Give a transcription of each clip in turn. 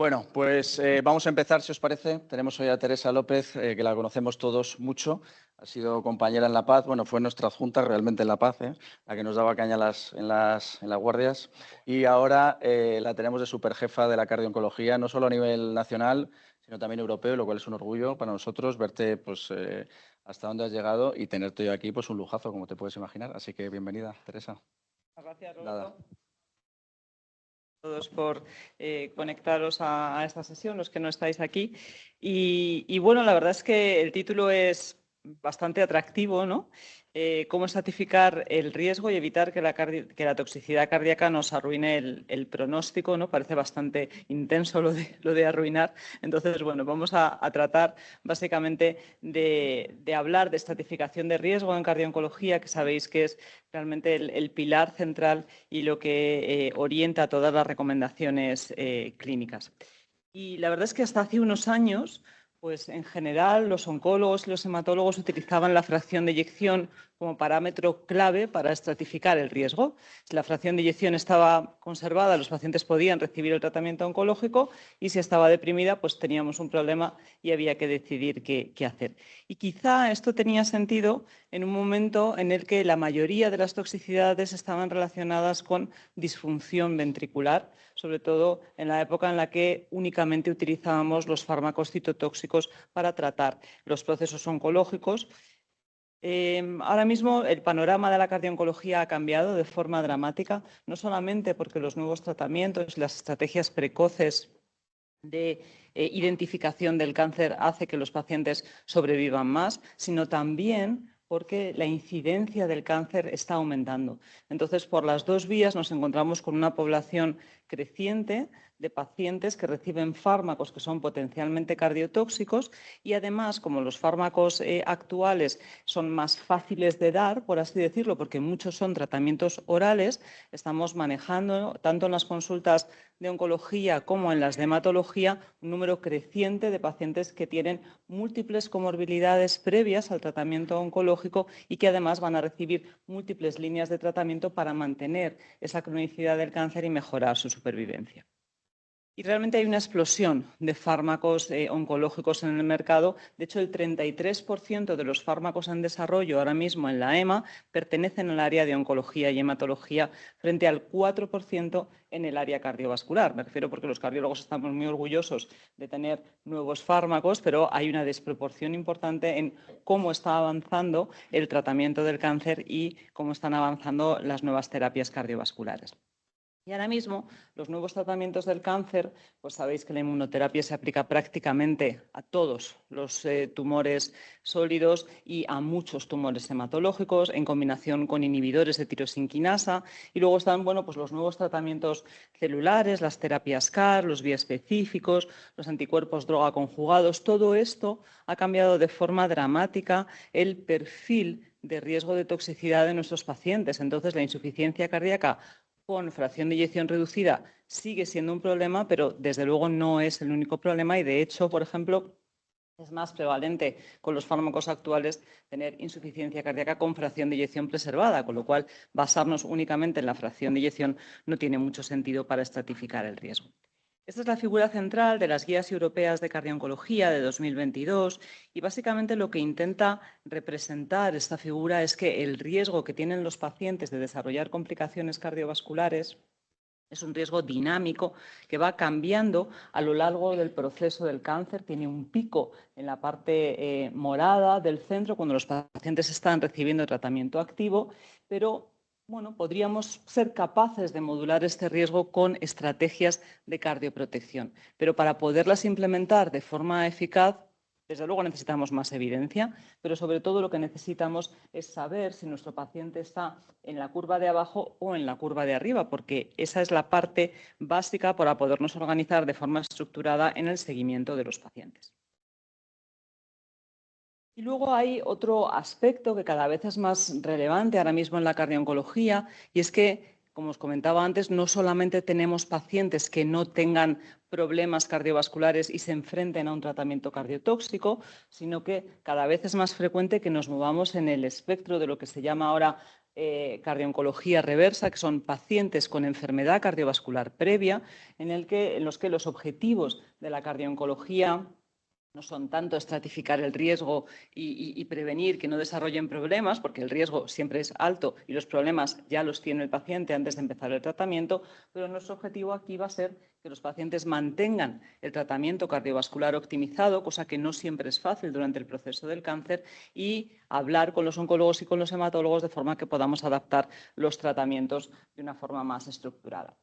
Bueno, pues vamos a empezar, si os parece. Tenemos hoy a Teresa López, que la conocemos todos mucho. Ha sido compañera en La Paz, bueno, fue nuestra adjunta realmente en La Paz, la que nos daba caña en las guardias. Y ahora la tenemos de superjefa de la cardio-oncología, no solo a nivel nacional, sino también europeo, lo cual es un orgullo para nosotros verte pues, hasta dónde has llegado y tenerte hoy aquí, pues un lujazo, como te puedes imaginar. Así que bienvenida, Teresa. Gracias, Roberto. Todos por conectaros a esta sesión, los que no estáis aquí. Y bueno, la verdad es que el título es bastante atractivo, ¿no? Cómo estratificar el riesgo y evitar que la toxicidad cardíaca nos arruine el pronóstico, ¿no? Parece bastante intenso lo de arruinar. Entonces, bueno, vamos a tratar básicamente de hablar de estratificación de riesgo en cardio-oncología, que sabéis que es realmente el pilar central y lo que orienta todas las recomendaciones clínicas. Y la verdad es que hasta hace unos años, pues en general los oncólogos y los hematólogos utilizaban la fracción de eyección como parámetro clave para estratificar el riesgo. Si la fracción de eyección estaba conservada, los pacientes podían recibir el tratamiento oncológico y si estaba deprimida, pues teníamos un problema y había que decidir qué hacer. Y quizá esto tenía sentido en un momento en el que la mayoría de las toxicidades estaban relacionadas con disfunción ventricular, sobre todo en la época en la que únicamente utilizábamos los fármacos citotóxicos para tratar los procesos oncológicos. Ahora mismo el panorama de la cardio-oncología ha cambiado de forma dramática, no solamente porque los nuevos tratamientos y las estrategias precoces de identificación del cáncer hace que los pacientes sobrevivan más, sino también porque la incidencia del cáncer está aumentando. Entonces, por las dos vías nos encontramos con una población creciente de pacientes que reciben fármacos que son potencialmente cardiotóxicos y además, como los fármacos actuales son más fáciles de dar, por así decirlo, porque muchos son tratamientos orales, estamos manejando tanto en las consultas de oncología como en las de hematología un número creciente de pacientes que tienen múltiples comorbilidades previas al tratamiento oncológico y que además van a recibir múltiples líneas de tratamiento para mantener esa cronicidad del cáncer y mejorar su supervivencia. Y realmente hay una explosión de fármacos oncológicos en el mercado. De hecho, el 33% de los fármacos en desarrollo ahora mismo en la EMA pertenecen al área de oncología y hematología frente al 4% en el área cardiovascular. Me refiero porque los cardiólogos estamos muy orgullosos de tener nuevos fármacos, pero hay una desproporción importante en cómo está avanzando el tratamiento del cáncer y cómo están avanzando las nuevas terapias cardiovasculares. Y ahora mismo los nuevos tratamientos del cáncer, pues sabéis que la inmunoterapia se aplica prácticamente a todos los tumores sólidos y a muchos tumores hematológicos en combinación con inhibidores de tirosinquinasa. Y luego están pues los nuevos tratamientos celulares, las terapias CAR, los biespecíficos, los anticuerpos droga conjugados. Todo esto ha cambiado de forma dramática el perfil de riesgo de toxicidad de nuestros pacientes. Entonces, la insuficiencia cardíaca con fracción de eyección reducida sigue siendo un problema, pero desde luego no es el único problema y de hecho, por ejemplo, es más prevalente con los fármacos actuales tener insuficiencia cardíaca con fracción de eyección preservada, con lo cual basarnos únicamente en la fracción de eyección no tiene mucho sentido para estratificar el riesgo. Esta es la figura central de las guías europeas de cardio-oncología de 2022 y básicamente lo que intenta representar esta figura es que el riesgo que tienen los pacientes de desarrollar complicaciones cardiovasculares es un riesgo dinámico que va cambiando a lo largo del proceso del cáncer. Tiene un pico en la parte morada del centro cuando los pacientes están recibiendo tratamiento activo, pero podríamos ser capaces de modular este riesgo con estrategias de cardioprotección. Pero para poderlas implementar de forma eficaz, desde luego necesitamos más evidencia, pero sobre todo lo que necesitamos es saber si nuestro paciente está en la curva de abajo o en la curva de arriba, porque esa es la parte básica para podernos organizar de forma estructurada en el seguimiento de los pacientes. Y luego hay otro aspecto que cada vez es más relevante ahora mismo en la cardio-oncología y es que, como os comentaba antes, no solamente tenemos pacientes que no tengan problemas cardiovasculares y se enfrenten a un tratamiento cardiotóxico, sino que cada vez es más frecuente que nos movamos en el espectro de lo que se llama ahora cardiooncología reversa, que son pacientes con enfermedad cardiovascular previa, en los que los objetivos de la cardiooncología no son tanto estratificar el riesgo y prevenir que no desarrollen problemas, porque el riesgo siempre es alto y los problemas ya los tiene el paciente antes de empezar el tratamiento, pero nuestro objetivo aquí va a ser que los pacientes mantengan el tratamiento cardiovascular optimizado, cosa que no siempre es fácil durante el proceso del cáncer, y hablar con los oncólogos y con los hematólogos de forma que podamos adaptar los tratamientos de una forma más estructurada.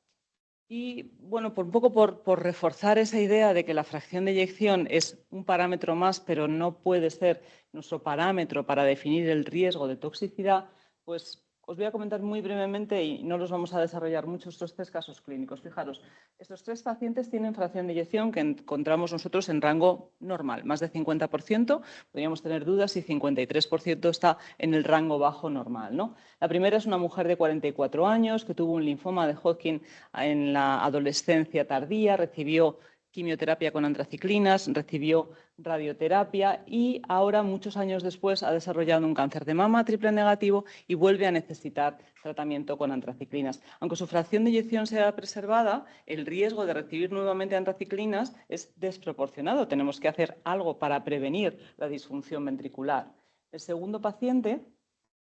Y bueno, un poco por reforzar esa idea de que la fracción de eyección es un parámetro más, pero no puede ser nuestro parámetro para definir el riesgo de toxicidad, pues os voy a comentar muy brevemente, y no los vamos a desarrollar mucho, estos 3 casos clínicos. Fijaros, estos 3 pacientes tienen fracción de eyección que encontramos nosotros en rango normal, más de 50%. Podríamos tener dudas si 53% está en el rango bajo normal, ¿no? La primera es una mujer de 44 años que tuvo un linfoma de Hodgkin en la adolescencia tardía, recibió quimioterapia con antraciclinas, recibió radioterapia y ahora, muchos años después, ha desarrollado un cáncer de mama triple negativo y vuelve a necesitar tratamiento con antraciclinas. Aunque su fracción de eyección sea preservada, el riesgo de recibir nuevamente antraciclinas es desproporcionado. Tenemos que hacer algo para prevenir la disfunción ventricular. El segundo paciente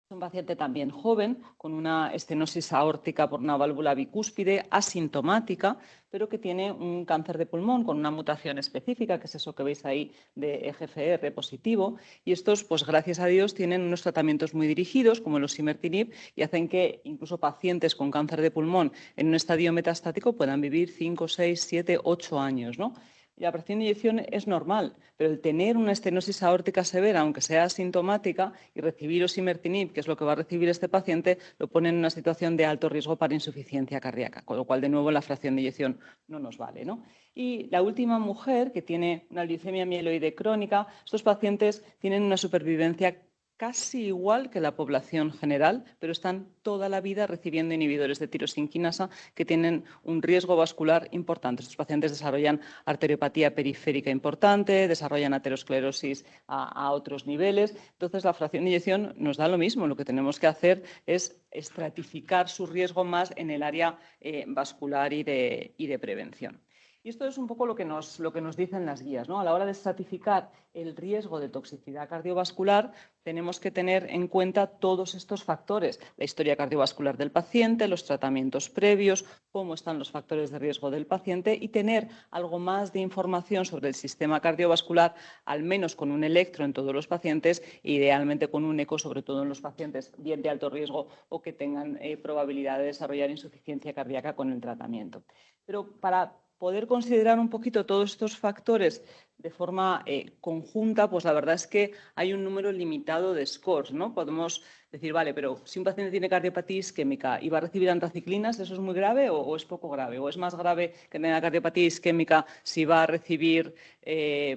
es un paciente también joven, con una estenosis aórtica por una válvula bicúspide asintomática, pero que tiene un cáncer de pulmón con una mutación específica, que es eso que veis ahí de EGFR positivo. Y estos, pues gracias a Dios, tienen unos tratamientos muy dirigidos, como los osimertinib, y hacen que incluso pacientes con cáncer de pulmón en un estadio metastático puedan vivir 5, 6, 7, 8 años, ¿no? La fracción de eyección es normal, pero el tener una estenosis aórtica severa, aunque sea asintomática, y recibir osimertinib, que es lo que va a recibir este paciente, lo pone en una situación de alto riesgo para insuficiencia cardíaca, con lo cual, de nuevo, la fracción de eyección no nos vale, ¿no? Y la última mujer, que tiene una leucemia mieloide crónica, estos pacientes tienen una supervivencia casi igual que la población general, pero están toda la vida recibiendo inhibidores de tirosinquinasa que tienen un riesgo vascular importante. Estos pacientes desarrollan arteriopatía periférica importante, desarrollan aterosclerosis a otros niveles. Entonces, la fracción de eyección nos da lo mismo. Lo que tenemos que hacer es estratificar su riesgo más en el área vascular y de prevención. Y esto es un poco lo que nos dicen las guías, ¿no? A la hora de estratificar el riesgo de toxicidad cardiovascular, tenemos que tener en cuenta todos estos factores: la historia cardiovascular del paciente, los tratamientos previos, cómo están los factores de riesgo del paciente, y tener algo más de información sobre el sistema cardiovascular, al menos con un electro en todos los pacientes, e idealmente con un eco, sobre todo en los pacientes bien de alto riesgo o que tengan probabilidad de desarrollar insuficiencia cardíaca con el tratamiento. Pero para poder considerar un poquito todos estos factores de forma conjunta, pues la verdad es que hay un número limitado de scores, ¿no? Podemos decir, vale, pero si un paciente tiene cardiopatía isquémica y va a recibir antraciclinas, ¿eso es muy grave o es poco grave? ¿O es más grave que tenga cardiopatía isquémica si va a recibir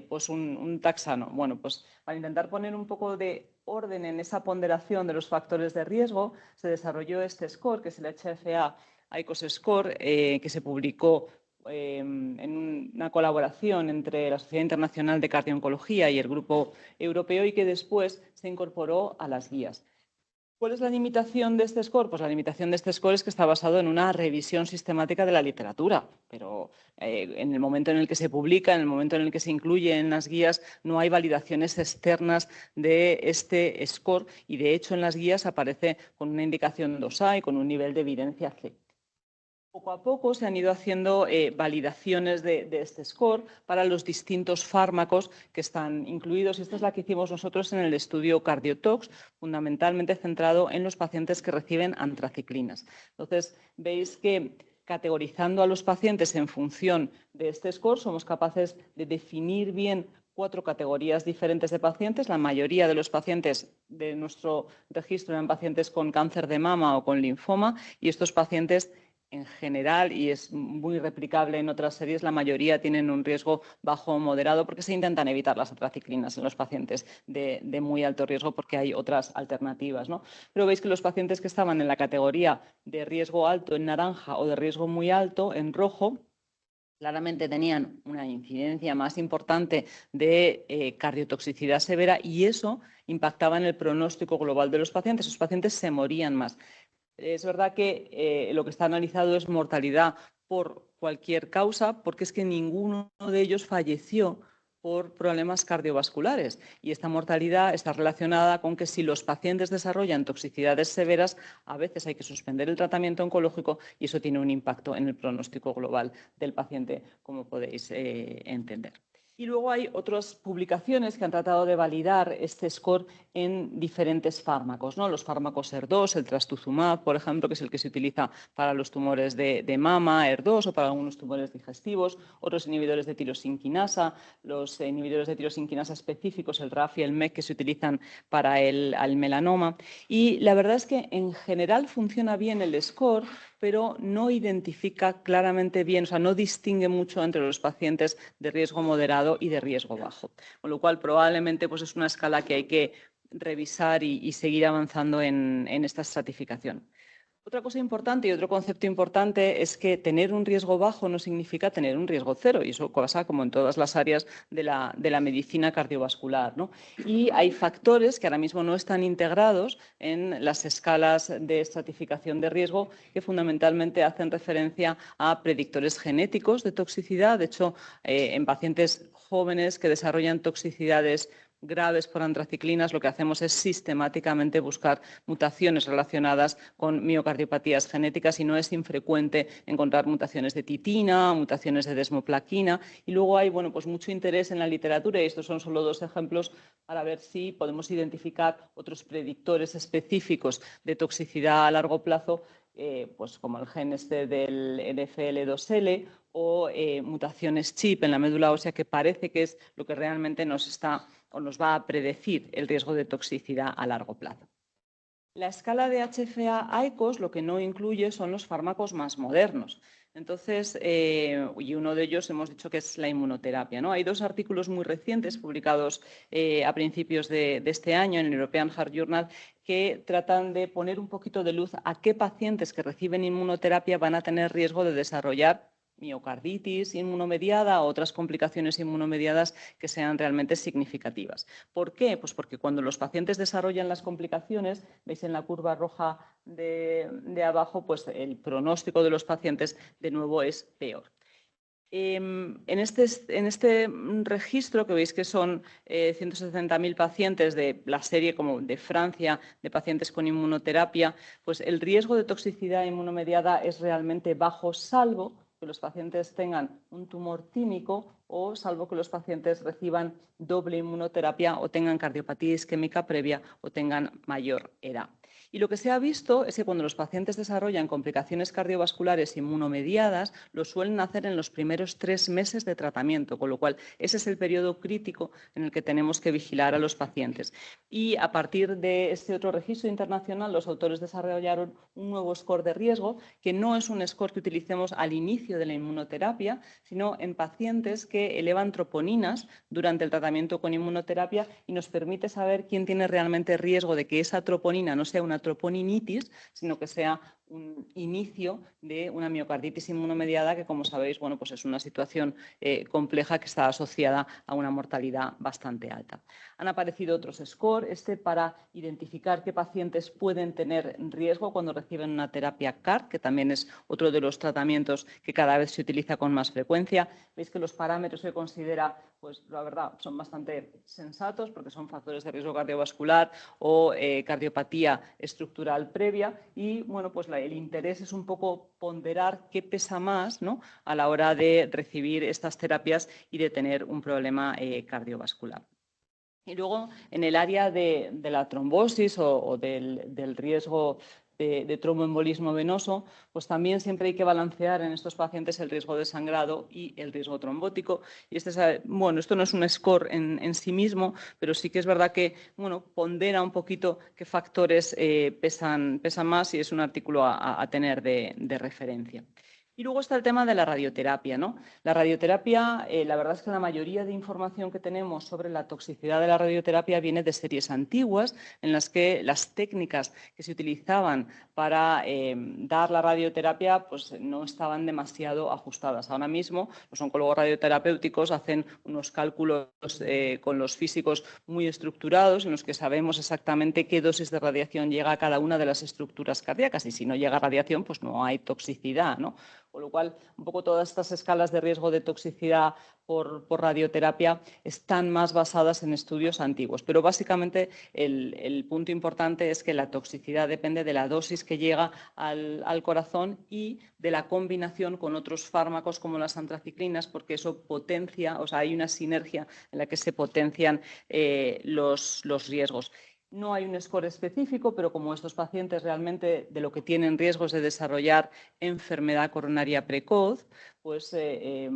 pues un taxano? Bueno, pues para intentar poner un poco de orden en esa ponderación de los factores de riesgo, se desarrolló este score, que es el HFA ICOS Score, que se publicó en una colaboración entre la Sociedad Internacional de Cardiooncología y el Grupo Europeo, y que después se incorporó a las guías. ¿Cuál es la limitación de este score? Pues la limitación de este score es que está basado en una revisión sistemática de la literatura, pero en el momento en el que se publica, en el momento en el que se incluye en las guías, no hay validaciones externas de este score, y de hecho en las guías aparece con una indicación 2A y con un nivel de evidencia C. Poco a poco se han ido haciendo validaciones de este score para los distintos fármacos que están incluidos, y esta es la que hicimos nosotros en el estudio CardioTox, fundamentalmente centrado en los pacientes que reciben antraciclinas. Entonces, veis que categorizando a los pacientes en función de este score, somos capaces de definir bien 4 categorías diferentes de pacientes. La mayoría de los pacientes de nuestro registro eran pacientes con cáncer de mama o con linfoma, y estos pacientes, en general, y es muy replicable en otras series, la mayoría tienen un riesgo bajo o moderado, porque se intentan evitar las antraciclinas en los pacientes de muy alto riesgo porque hay otras alternativas, ¿no? Pero veis que los pacientes que estaban en la categoría de riesgo alto en naranja o de riesgo muy alto en rojo claramente tenían una incidencia más importante de cardiotoxicidad severa y eso impactaba en el pronóstico global de los pacientes. Los pacientes se morían más. Es verdad que lo que está analizado es mortalidad por cualquier causa, porque es que ninguno de ellos falleció por problemas cardiovasculares. Y esta mortalidad está relacionada con que si los pacientes desarrollan toxicidades severas, a veces hay que suspender el tratamiento oncológico y eso tiene un impacto en el pronóstico global del paciente, como podéis entender. Y luego hay otras publicaciones que han tratado de validar este score en diferentes fármacos, ¿no? Los fármacos ER2, el trastuzumab, por ejemplo, que es el que se utiliza para los tumores de mama, ER2, o para algunos tumores digestivos, otros inhibidores de tirosinquinasa, los inhibidores de tirosinquinasa específicos, el RAF y el MEK, que se utilizan para el melanoma. Y la verdad es que en general funciona bien el score, pero no identifica claramente bien, o sea, no distingue mucho entre los pacientes de riesgo moderado y de riesgo bajo. Con lo cual, probablemente pues, es una escala que hay que revisar y seguir avanzando en esta estratificación. Otra cosa importante y otro concepto importante es que tener un riesgo bajo no significa tener un riesgo cero, y eso pasa como en todas las áreas de la medicina cardiovascular, ¿no? Y hay factores que ahora mismo no están integrados en las escalas de estratificación de riesgo que fundamentalmente hacen referencia a predictores genéticos de toxicidad. De hecho, en pacientes jóvenes que desarrollan toxicidades graves por antraciclinas, lo que hacemos es sistemáticamente buscar mutaciones relacionadas con miocardiopatías genéticas y no es infrecuente encontrar mutaciones de titina, mutaciones de desmoplaquina y luego hay pues mucho interés en la literatura y estos son solo 2 ejemplos para ver si podemos identificar otros predictores específicos de toxicidad a largo plazo, pues como el gen del NFL2L o mutaciones CHIP en la médula ósea, que parece que es lo que realmente nos va a predecir el riesgo de toxicidad a largo plazo. La escala de HFA-ICOS lo que no incluye son los fármacos más modernos. Entonces, y uno de ellos hemos dicho que es la inmunoterapia, ¿no? Hay 2 artículos muy recientes publicados a principios de este año en el European Heart Journal que tratan de poner un poquito de luz a qué pacientes que reciben inmunoterapia van a tener riesgo de desarrollar miocarditis inmunomediada o otras complicaciones inmunomediadas que sean realmente significativas. ¿Por qué? Pues porque cuando los pacientes desarrollan las complicaciones, veis en la curva roja de abajo, pues el pronóstico de los pacientes de nuevo es peor. En este registro, que veis que son 160.000 pacientes de la serie como de Francia, de pacientes con inmunoterapia, pues el riesgo de toxicidad inmunomediada es realmente bajo, salvo que los pacientes tengan un tumor tímico o salvo que los pacientes reciban doble inmunoterapia o tengan cardiopatía isquémica previa o tengan mayor edad. Y lo que se ha visto es que cuando los pacientes desarrollan complicaciones cardiovasculares inmunomediadas, lo suelen hacer en los primeros 3 meses de tratamiento, con lo cual ese es el periodo crítico en el que tenemos que vigilar a los pacientes. Y a partir de este otro registro internacional, los autores desarrollaron un nuevo score de riesgo, que no es un score que utilicemos al inicio de la inmunoterapia, sino en pacientes que elevan troponinas durante el tratamiento con inmunoterapia y nos permite saber quién tiene realmente riesgo de que esa troponina no sea una troponinitis, sino que sea un inicio de una miocarditis inmunomediada que, como sabéis, pues es una situación compleja que está asociada a una mortalidad bastante alta. Han aparecido otros scores, para identificar qué pacientes pueden tener riesgo cuando reciben una terapia CAR, que también es otro de los tratamientos que cada vez se utiliza con más frecuencia. Veis que los parámetros que considera, pues la verdad, son bastante sensatos porque son factores de riesgo cardiovascular o cardiopatía estructural previa y, pues el interés es un poco ponderar qué pesa más, ¿no?, a la hora de recibir estas terapias y de tener un problema cardiovascular. Y luego, en el área de la trombosis o del riesgo de tromboembolismo venoso, pues también siempre hay que balancear en estos pacientes el riesgo de sangrado y el riesgo trombótico. Y esto no es un score en sí mismo, pero sí que es verdad que pondera un poquito qué factores pesan más y es un artículo a tener de referencia. Y luego está el tema de la radioterapia, ¿no? La radioterapia, la verdad es que la mayoría de información que tenemos sobre la toxicidad de la radioterapia viene de series antiguas en las que las técnicas que se utilizaban para dar la radioterapia pues, no estaban demasiado ajustadas. Ahora mismo los oncólogos radioterapéuticos hacen unos cálculos con los físicos muy estructurados en los que sabemos exactamente qué dosis de radiación llega a cada una de las estructuras cardíacas y si no llega radiación pues no hay toxicidad, ¿no? Con lo cual, un poco todas estas escalas de riesgo de toxicidad por radioterapia están más basadas en estudios antiguos. Pero básicamente el punto importante es que la toxicidad depende de la dosis que llega al corazón y de la combinación con otros fármacos como las antraciclinas, porque eso potencia, o sea, hay una sinergia en la que se potencian los riesgos. No hay un score específico, pero como estos pacientes realmente de lo que tienen riesgo es de desarrollar enfermedad coronaria precoz, pues se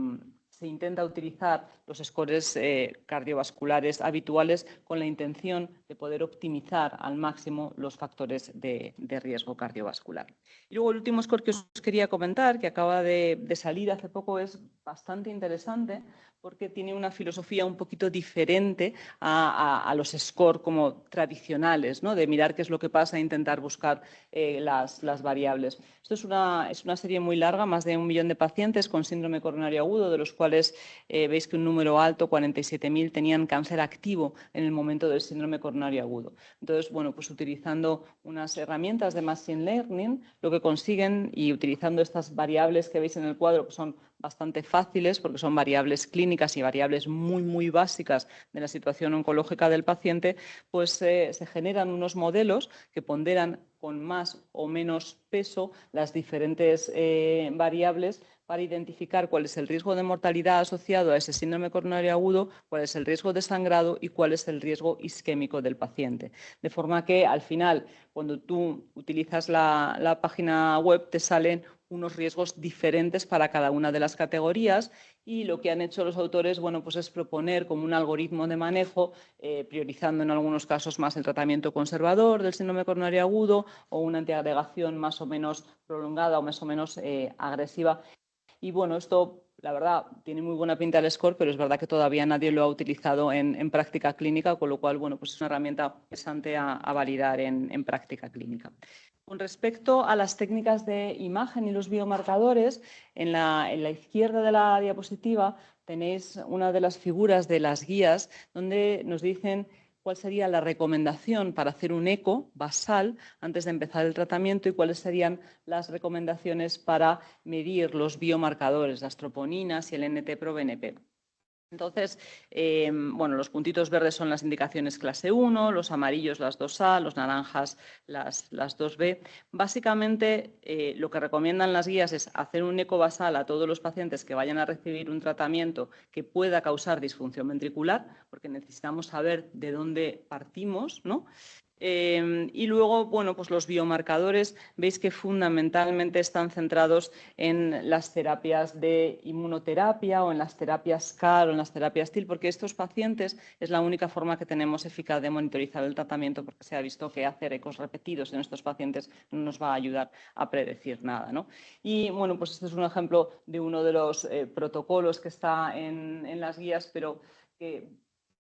intenta utilizar los scores cardiovasculares habituales con la intención de poder optimizar al máximo los factores de riesgo cardiovascular. Y luego el último score que os quería comentar, que acaba de salir hace poco, es bastante interesante porque tiene una filosofía un poquito diferente a los scores como tradicionales, ¿no? De mirar qué es lo que pasa e intentar buscar las variables. Esto es una serie muy larga, más de 1 millón de pacientes con síndrome coronario agudo, de los cuales veis que un número alto, 47.000, tenían cáncer activo en el momento del síndrome coronario agudo. Entonces, bueno, pues utilizando unas herramientas de Machine Learning, lo que consiguen, y utilizando estas variables que veis en el cuadro, que son bastante fáciles porque son variables clínicas y variables muy, muy básicas de la situación oncológica del paciente, pues se generan unos modelos que ponderan con más o menos peso las diferentes variables para identificar cuál es el riesgo de mortalidad asociado a ese síndrome coronario agudo, cuál es el riesgo de sangrado y cuál es el riesgo isquémico del paciente. De forma que, al final, cuando tú utilizas la página web, te salen unos riesgos diferentes para cada una de las categorías y lo que han hecho los autores, bueno, pues es proponer como un algoritmo de manejo, priorizando en algunos casos más el tratamiento conservador del síndrome coronario agudo o una antiagregación más o menos prolongada o más o menos agresiva. Y bueno, esto, la verdad, tiene muy buena pinta el score, pero es verdad que todavía nadie lo ha utilizado en práctica clínica, con lo cual, bueno, pues es una herramienta interesante a validar en práctica clínica. Con respecto a las técnicas de imagen y los biomarcadores, en la izquierda de la diapositiva tenéis una de las figuras de las guías donde nos dicen cuál sería la recomendación para hacer un eco basal antes de empezar el tratamiento y cuáles serían las recomendaciones para medir los biomarcadores, las troponinas y el NT-proBNP. Entonces, bueno, los puntitos verdes son las indicaciones clase 1, los amarillos las 2A, los naranjas las 2B. Básicamente, lo que recomiendan las guías es hacer un eco basal a todos los pacientes que vayan a recibir un tratamiento que pueda causar disfunción ventricular, porque necesitamos saber de dónde partimos, ¿no? Y luego, bueno, pues los biomarcadores, veis que fundamentalmente están centrados en las terapias de inmunoterapia o en las terapias CAR o en las terapias TIL, porque estos pacientes es la única forma que tenemos eficaz de monitorizar el tratamiento, porque se ha visto que hacer ecos repetidos en estos pacientes no nos va a ayudar a predecir nada, ¿no? Y bueno, pues este es un ejemplo de uno de los protocolos que está en las guías, pero que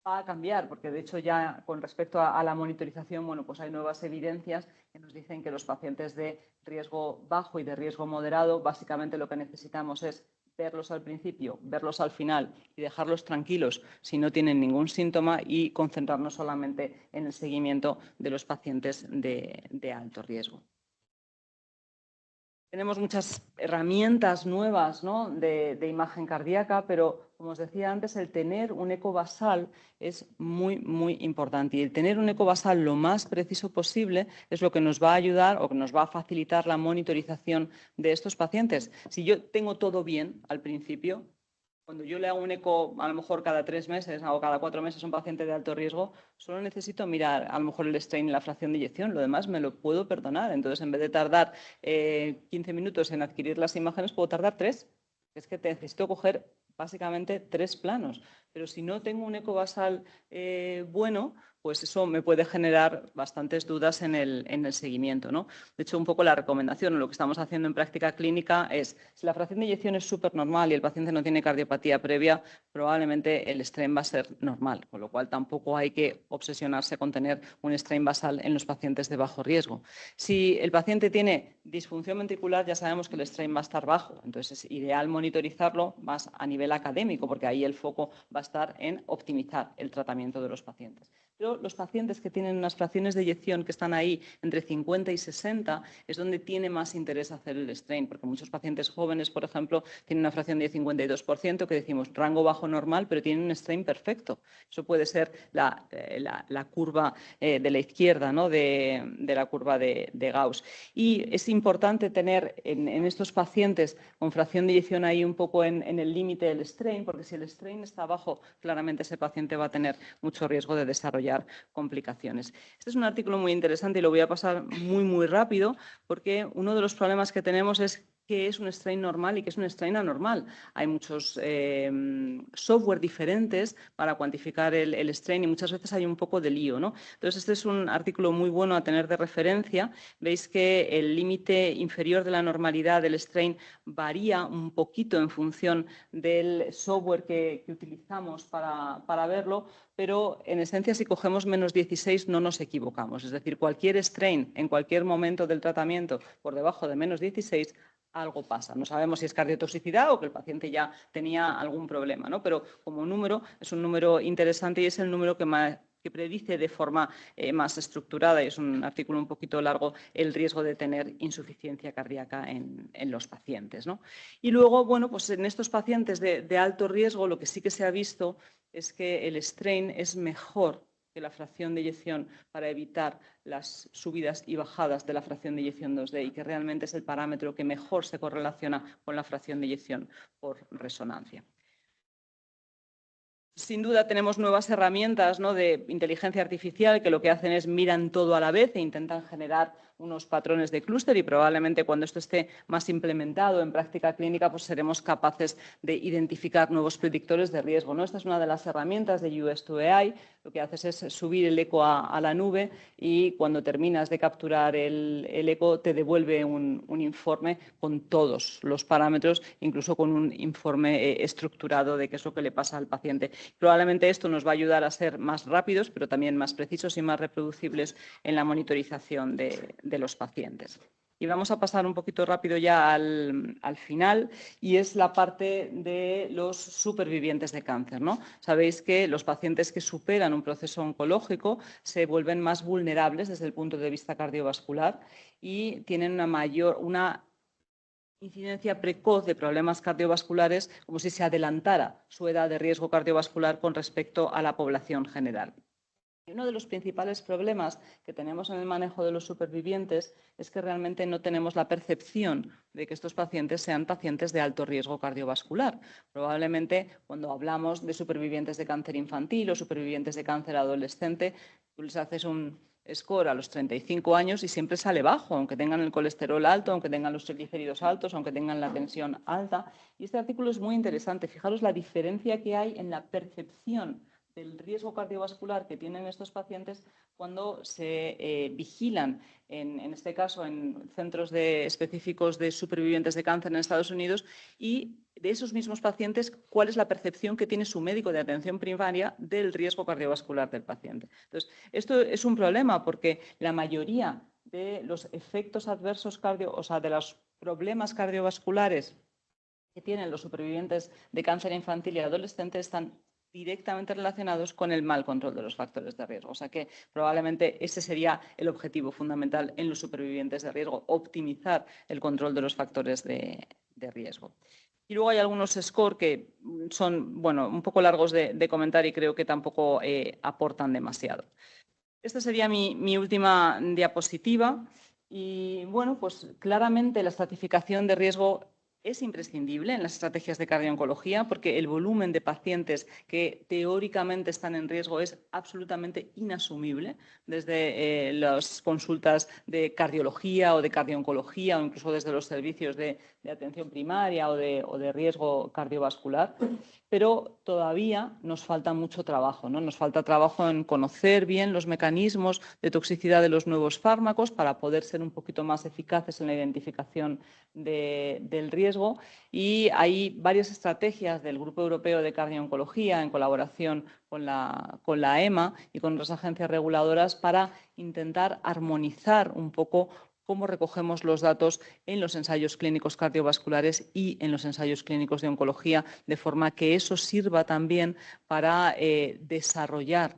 va a cambiar, porque de hecho ya con respecto a la monitorización, bueno, pues hay nuevas evidencias que nos dicen que los pacientes de riesgo bajo y de riesgo moderado, básicamente lo que necesitamos es verlos al principio, verlos al final y dejarlos tranquilos si no tienen ningún síntoma y concentrarnos solamente en el seguimiento de los pacientes de alto riesgo. Tenemos muchas herramientas nuevas, ¿no?, de imagen cardíaca, pero como os decía antes, el tener un eco basal es muy, muy importante. Y el tener un eco basal lo más preciso posible es lo que nos va a ayudar o que nos va a facilitar la monitorización de estos pacientes. Si yo tengo todo bien al principio, cuando yo le hago un eco, a lo mejor cada 3 meses o cada 4 meses a un paciente de alto riesgo, solo necesito mirar a lo mejor el strain y la fracción de eyección, lo demás me lo puedo perdonar. Entonces, en vez de tardar 15 minutos en adquirir las imágenes, puedo tardar 3. Es que necesito coger básicamente 3 planos. Pero si no tengo un eco basal bueno, pues eso me puede generar bastantes dudas en el seguimiento, ¿no? De hecho, un poco la recomendación o lo que estamos haciendo en práctica clínica es, si la fracción de eyección es súper normal y el paciente no tiene cardiopatía previa, probablemente el strain va a ser normal, con lo cual tampoco hay que obsesionarse con tener un strain basal en los pacientes de bajo riesgo. Si el paciente tiene disfunción ventricular, ya sabemos que el strain va a estar bajo, entonces es ideal monitorizarlo más a nivel académico, porque ahí el foco va a estar en optimizar el tratamiento de los pacientes. Pero los pacientes que tienen unas fracciones de eyección que están ahí entre 50 y 60 es donde tiene más interés hacer el strain, porque muchos pacientes jóvenes, por ejemplo, tienen una fracción de 52% que decimos rango bajo normal, pero tienen un strain perfecto. Eso puede ser la curva de la izquierda, ¿no? de la curva de Gauss. Y es importante tener en estos pacientes con fracción de eyección ahí un poco en el límite del strain, porque si el strain está bajo, claramente ese paciente va a tener mucho riesgo de desarrollar complicaciones. Este es un artículo muy interesante y lo voy a pasar muy rápido, porque uno de los problemas que tenemos es qué es un strain normal y qué es un strain anormal. Hay muchos software diferentes para cuantificar el strain y muchas veces hay un poco de lío, ¿no? Entonces, este es un artículo muy bueno a tener de referencia. Veis que el límite inferior de la normalidad del strain varía un poquito en función del software que utilizamos para verlo, pero en esencia si cogemos menos 16 no nos equivocamos. Es decir, cualquier strain en cualquier momento del tratamiento por debajo de menos 16 algo pasa. No sabemos si es cardiotoxicidad o que el paciente ya tenía algún problema, ¿no? Pero como número es un número interesante y es el número que predice de forma más estructurada, y es un artículo un poquito largo, el riesgo de tener insuficiencia cardíaca en los pacientes, ¿no? Y luego, bueno, pues en estos pacientes de alto riesgo lo que sí que se ha visto es que el strain es mejor que la fracción de eyección para evitar las subidas y bajadas de la fracción de eyección 2D y que realmente es el parámetro que mejor se correlaciona con la fracción de eyección por resonancia. Sin duda tenemos nuevas herramientas, ¿no?, de inteligencia artificial que lo que hacen es miran todo a la vez e intentan generar unos patrones de clúster y probablemente cuando esto esté más implementado en práctica clínica pues seremos capaces de identificar nuevos predictores de riesgo, ¿no? Esta es una de las herramientas de US2AI. Lo que haces es subir el eco a la nube y cuando terminas de capturar el eco te devuelve un informe con todos los parámetros, incluso con un informe estructurado de qué es lo que le pasa al paciente. Probablemente esto nos va a ayudar a ser más rápidos, pero también más precisos y más reproducibles en la monitorización de los pacientes. Y vamos a pasar un poquito rápido ya al final, y es la parte de los supervivientes de cáncer, ¿no? Sabéis que los pacientes que superan un proceso oncológico se vuelven más vulnerables desde el punto de vista cardiovascular y tienen una incidencia precoz de problemas cardiovasculares, como si se adelantara su edad de riesgo cardiovascular con respecto a la población general. Y uno de los principales problemas que tenemos en el manejo de los supervivientes es que realmente no tenemos la percepción de que estos pacientes sean pacientes de alto riesgo cardiovascular. Probablemente cuando hablamos de supervivientes de cáncer infantil o supervivientes de cáncer adolescente, tú les haces un score a los 35 años y siempre sale bajo, aunque tengan el colesterol alto, aunque tengan los triglicéridos altos, aunque tengan la tensión alta. Y este artículo es muy interesante. Fijaros la diferencia que hay en la percepción del riesgo cardiovascular que tienen estos pacientes cuando se vigilan, en este caso, en centros específicos de supervivientes de cáncer en Estados Unidos, y de esos mismos pacientes, cuál es la percepción que tiene su médico de atención primaria del riesgo cardiovascular del paciente. Entonces, esto es un problema porque la mayoría de los efectos adversos de los problemas cardiovasculares que tienen los supervivientes de cáncer infantil y adolescente están directamente relacionados con el mal control de los factores de riesgo. O sea que probablemente ese sería el objetivo fundamental en los supervivientes de riesgo, optimizar el control de los factores de riesgo. Y luego hay algunos scores que son, bueno, un poco largos de comentar y creo que tampoco aportan demasiado. Esta sería mi última diapositiva. Y bueno, pues claramente la estratificación de riesgo es imprescindible en las estrategias de cardiooncología porque el volumen de pacientes que teóricamente están en riesgo es absolutamente inasumible, desde las consultas de cardiología o de cardiooncología o incluso desde los servicios de atención primaria o de riesgo cardiovascular. Pero todavía nos falta mucho trabajo, ¿no? Nos falta trabajo en conocer bien los mecanismos de toxicidad de los nuevos fármacos para poder ser un poquito más eficaces en la identificación del riesgo, y hay varias estrategias del Grupo Europeo de Cardiooncología en colaboración con la EMA y con otras agencias reguladoras para intentar armonizar un poco cómo recogemos los datos en los ensayos clínicos cardiovasculares y en los ensayos clínicos de oncología, de forma que eso sirva también para desarrollar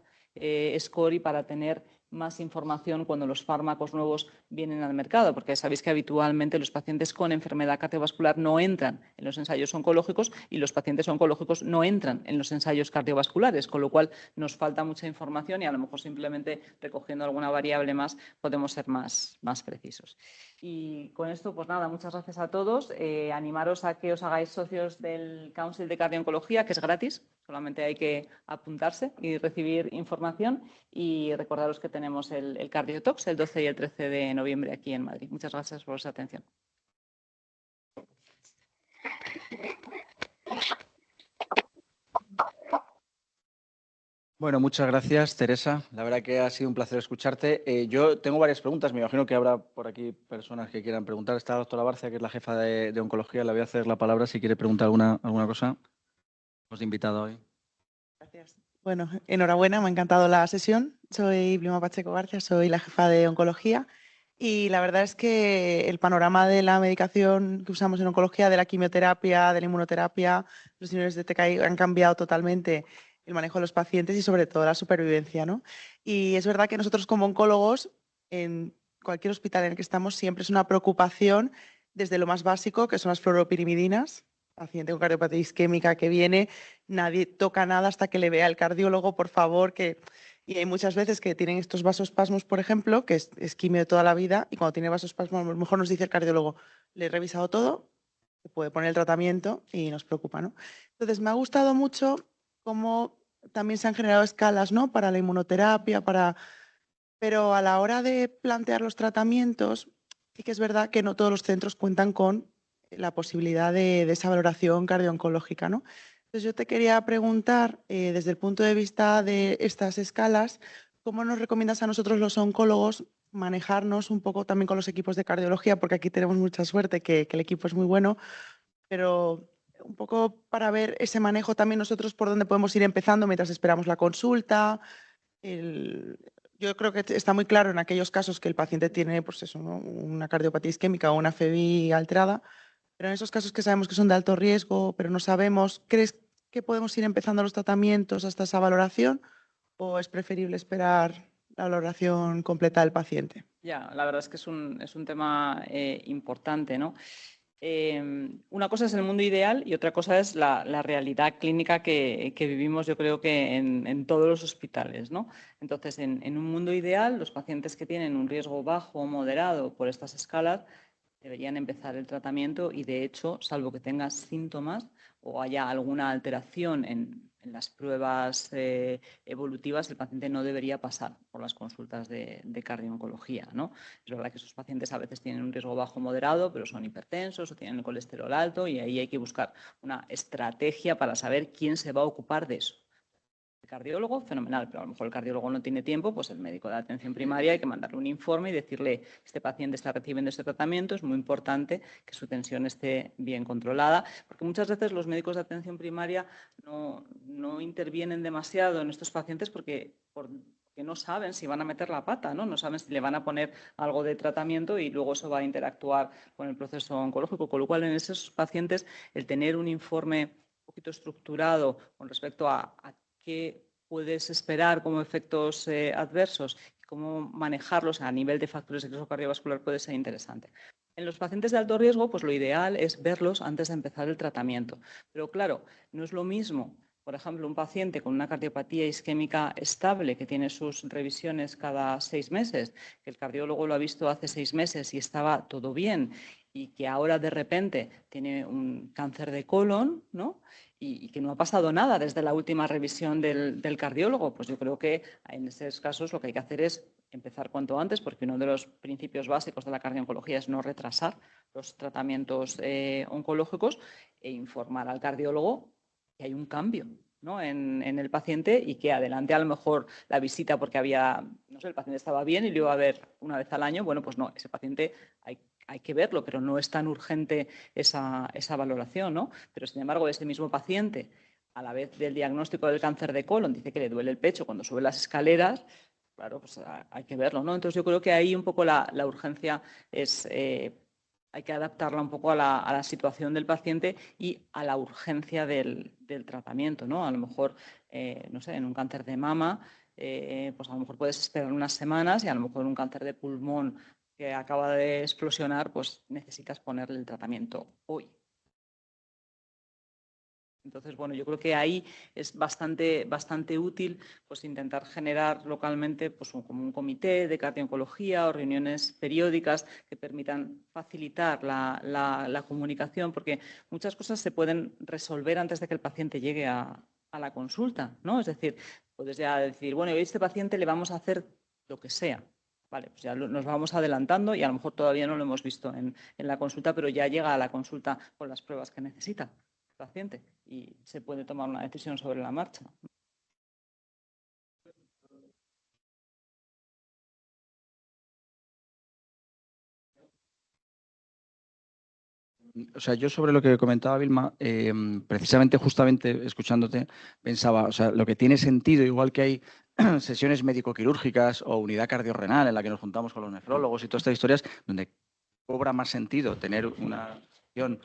score y para tener más información cuando los fármacos nuevos vienen al mercado, porque sabéis que habitualmente los pacientes con enfermedad cardiovascular no entran en los ensayos oncológicos y los pacientes oncológicos no entran en los ensayos cardiovasculares, con lo cual nos falta mucha información y a lo mejor simplemente recogiendo alguna variable más podemos ser más precisos. Y con esto, pues nada, muchas gracias a todos. Animaros a que os hagáis socios del Council de Cardiooncología, que es gratis, solamente hay que apuntarse y recibir información. Y recordaros que tenemos el Cardiotox el 12 y el 13 de noviembre aquí en Madrid. Muchas gracias por vuestra atención. Bueno, muchas gracias, Teresa. La verdad que ha sido un placer escucharte. Yo tengo varias preguntas. Me imagino que habrá por aquí personas que quieran preguntar. Está la doctora Barcia, que es la jefa de oncología. Le voy a hacer la palabra si quiere preguntar alguna cosa. Os he invitado hoy. Gracias. Bueno, enhorabuena, me ha encantado la sesión. Soy Blima Pacheco García, soy la jefa de oncología y la verdad es que el panorama de la medicación que usamos en oncología, de la quimioterapia, de la inmunoterapia, los niveles de TKI han cambiado totalmente el manejo de los pacientes y sobre todo la supervivencia, ¿no? Y es verdad que nosotros como oncólogos, en cualquier hospital en el que estamos, siempre es una preocupación desde lo más básico, que son las fluoropirimidinas, paciente con cardiopatía isquémica que viene, nadie toca nada hasta que le vea el cardiólogo, por favor, y hay muchas veces que tienen estos vasospasmos, por ejemplo, que es quimio de toda la vida, y cuando tiene vasospasmos, a lo mejor nos dice el cardiólogo, le he revisado todo, se puede poner el tratamiento y nos preocupa, ¿no? Entonces, me ha gustado mucho cómo también se han generado escalas, ¿no? Para la inmunoterapia, pero a la hora de plantear los tratamientos, sí que es verdad que no todos los centros cuentan con la posibilidad de esa valoración cardiooncológica, ¿no? Entonces yo te quería preguntar, desde el punto de vista de estas escalas, ¿cómo nos recomiendas a nosotros los oncólogos manejarnos un poco también con los equipos de cardiología? Porque aquí tenemos mucha suerte, que el equipo es muy bueno, pero un poco para ver ese manejo también nosotros por dónde podemos ir empezando mientras esperamos la consulta. Yo creo que está muy claro en aquellos casos que el paciente tiene, pues eso, ¿no? Una cardiopatía isquémica o una FEBI alterada, pero en esos casos que sabemos que son de alto riesgo, pero no sabemos, ¿crees que podemos ir empezando los tratamientos hasta esa valoración o es preferible esperar la valoración completa del paciente? Ya, la verdad es que es un tema importante, ¿no? Una cosa es el mundo ideal y otra cosa es la realidad clínica que vivimos, yo creo que en todos los hospitales, ¿no? Entonces, en un mundo ideal, los pacientes que tienen un riesgo bajo o moderado por estas escalas deberían empezar el tratamiento y, de hecho, salvo que tengas síntomas o haya alguna alteración en las pruebas evolutivas, el paciente no debería pasar por las consultas de cardiooncología, ¿no? Es verdad que esos pacientes a veces tienen un riesgo bajo moderado, pero son hipertensos o tienen el colesterol alto y ahí hay que buscar una estrategia para saber quién se va a ocupar de eso. El cardiólogo, fenomenal, pero a lo mejor el cardiólogo no tiene tiempo, pues el médico de atención primaria hay que mandarle un informe y decirle, este paciente está recibiendo este tratamiento, es muy importante que su tensión esté bien controlada, porque muchas veces los médicos de atención primaria no intervienen demasiado en estos pacientes porque no saben si van a meter la pata, ¿no? No saben si le van a poner algo de tratamiento y luego eso va a interactuar con el proceso oncológico, con lo cual en esos pacientes el tener un informe un poquito estructurado con respecto a qué puedes esperar como efectos adversos y cómo manejarlos a nivel de factores de riesgo cardiovascular puede ser interesante. En los pacientes de alto riesgo, pues lo ideal es verlos antes de empezar el tratamiento. Pero claro, no es lo mismo, por ejemplo, un paciente con una cardiopatía isquémica estable que tiene sus revisiones cada 6 meses, que el cardiólogo lo ha visto hace 6 meses y estaba todo bien, y que ahora de repente tiene un cáncer de colon, ¿no? Y que no ha pasado nada desde la última revisión del cardiólogo, pues yo creo que en esos casos lo que hay que hacer es empezar cuanto antes, porque uno de los principios básicos de la cardio-oncología es no retrasar los tratamientos oncológicos e informar al cardiólogo que hay un cambio, ¿no? en el paciente y que adelante a lo mejor la visita porque había, no sé, el paciente estaba bien y lo iba a ver una vez al año, bueno, pues no, ese paciente hay que verlo, pero no es tan urgente esa valoración, ¿no? Pero sin embargo, ese mismo paciente, a la vez del diagnóstico del cáncer de colon, dice que le duele el pecho cuando sube las escaleras, claro, pues hay que verlo, ¿no? Entonces yo creo que ahí un poco la urgencia es, hay que adaptarla un poco a la situación del paciente y a la urgencia del tratamiento, ¿no? A lo mejor, no sé, en un cáncer de mama, pues a lo mejor puedes esperar unas semanas y a lo mejor en un cáncer de pulmón que acaba de explosionar, pues necesitas ponerle el tratamiento hoy. Entonces, bueno, yo creo que ahí es bastante útil pues, intentar generar localmente pues, como un comité de cardio-oncología o reuniones periódicas que permitan facilitar la comunicación, porque muchas cosas se pueden resolver antes de que el paciente llegue a la consulta, ¿no? Es decir, puedes ya decir, bueno, a este paciente le vamos a hacer lo que sea. Vale, pues ya nos vamos adelantando y a lo mejor todavía no lo hemos visto en la consulta, pero ya llega a la consulta con las pruebas que necesita el paciente y se puede tomar una decisión sobre la marcha. O sea, yo sobre lo que comentaba Vilma, precisamente, justamente escuchándote, pensaba, o sea, lo que tiene sentido, igual que hay sesiones médico-quirúrgicas o unidad cardiorrenal en la que nos juntamos con los nefrólogos y todas estas historias, donde cobra más sentido tener una acción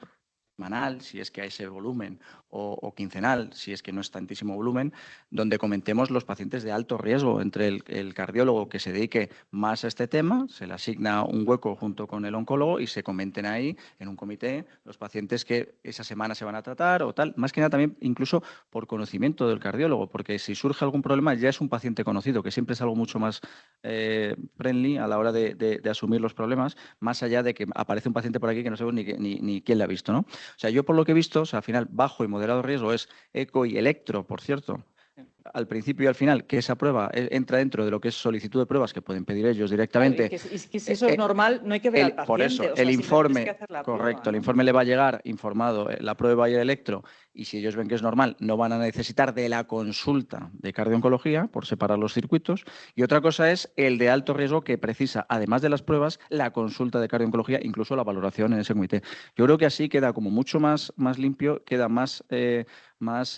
semanal, si es que hay ese volumen, o quincenal, si es que no es tantísimo volumen, donde comentemos los pacientes de alto riesgo entre el cardiólogo que se dedique más a este tema, se le asigna un hueco junto con el oncólogo y se comenten ahí en un comité los pacientes que esa semana se van a tratar o tal, más que nada también incluso por conocimiento del cardiólogo, porque si surge algún problema ya es un paciente conocido, que siempre es algo mucho más friendly a la hora de asumir los problemas, más allá de que aparece un paciente por aquí que no sabemos ni quién le ha visto, ¿no? O sea, yo por lo que he visto, o sea, al final, bajo y moderado riesgo es eco y electro, por cierto, al principio y al final, que esa prueba entra dentro de lo que es solicitud de pruebas que pueden pedir ellos directamente. Claro, y que si eso es normal, no hay que ver al paciente. Por eso, o sea, el informe, que hacer la correcto, prueba, ¿no? el informe le va a llegar informado, la prueba y el electro, y si ellos ven que es normal, no van a necesitar de la consulta de cardio-oncología por separar los circuitos. Y otra cosa es el de alto riesgo que precisa, además de las pruebas, la consulta de cardio-oncología, incluso la valoración en ese comité. Yo creo que así queda como mucho más limpio, queda más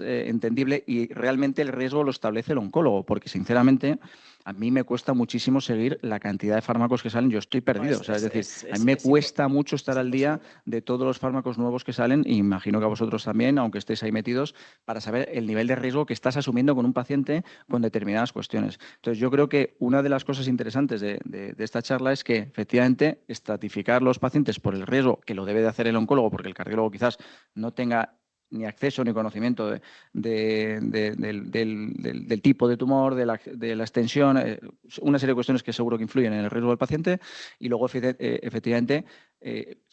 entendible y realmente el riesgo lo establece el oncólogo, porque sinceramente a mí me cuesta muchísimo seguir la cantidad de fármacos que salen, yo estoy perdido. O sea, es decir, a mí me cuesta mucho estar al día de todos los fármacos nuevos que salen, y imagino que a vosotros también, aunque estéis ahí metidos, para saber el nivel de riesgo que estás asumiendo con un paciente con determinadas cuestiones. Entonces, yo creo que una de las cosas interesantes de esta charla es que, efectivamente, estratificar los pacientes por el riesgo, que lo debe de hacer el oncólogo, porque el cardiólogo quizás no tenga ni acceso ni conocimiento del tipo de tumor, de la extensión, una serie de cuestiones que seguro que influyen en el riesgo del paciente, y luego efectivamente